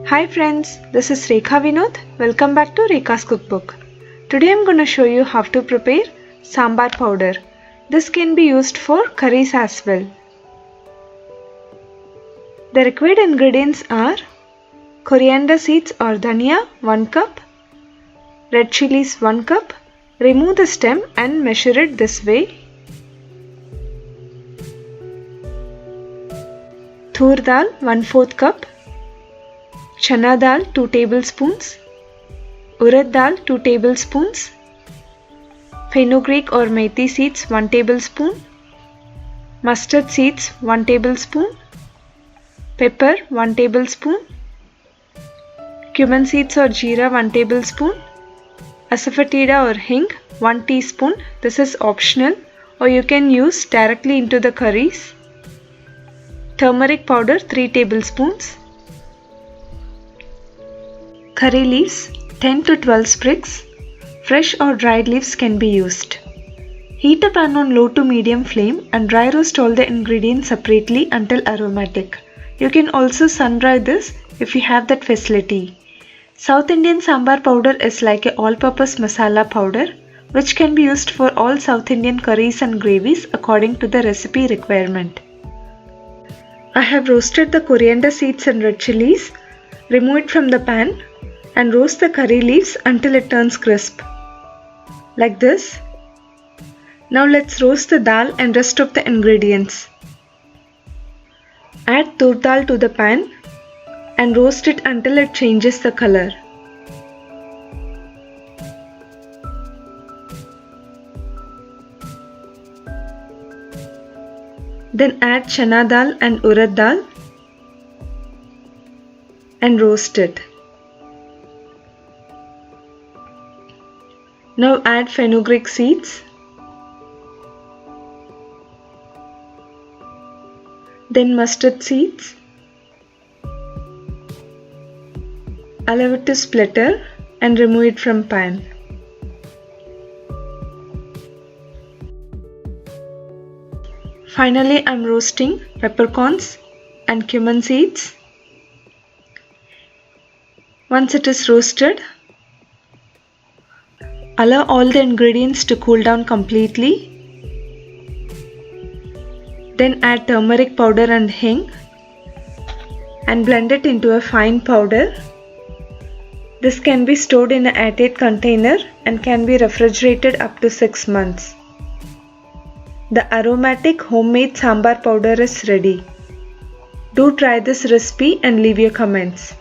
Hi friends, this is Rekha Vinod. Welcome back to Rekha's Cookbook. Today I'm going to show you how to prepare Sambar powder. This can be used for curries as well. The required ingredients are coriander seeds or dhania 1 cup, red chilies 1 cup. Remove the stem and measure it this way. Tur dal 1/4 cup. Chana dal 2 tablespoons, urad dal 2 tablespoons, fenugreek or methi seeds 1 tablespoon, mustard seeds 1 tablespoon, pepper 1 tablespoon, cumin seeds or jeera 1 tablespoon, Asafoetida or Hing 1 teaspoon. This is optional or you can use directly into the curries. Turmeric powder 3 tablespoons. Curry leaves 10 to 12 sprigs. Fresh or dried leaves can be used. Heat a pan on low to medium flame and dry roast all the ingredients separately until aromatic. You can also sun dry this if you have that facility. South Indian Sambar powder is like an all-purpose masala powder which can be used for all South Indian curries and gravies according to the recipe requirement. I have roasted the coriander seeds and red chilies. Remove it from the pan and roast the curry leaves until it turns crisp. Like this. Now let's roast the dal and rest of the ingredients. Add tur dal to the pan and roast it until it changes the color. Then add chana dal and urad dal and roast it. Now add fenugreek seeds, then mustard seeds. Allow it to splatter and remove it from pan. Finally, I am roasting peppercorns and cumin seeds. Once it is roasted, allow all the ingredients to cool down completely. Then add turmeric powder and hing and blend it into a fine powder. This can be stored in an airtight container and can be refrigerated up to 6 months. The aromatic homemade sambar powder is ready. Do try this recipe and leave your comments.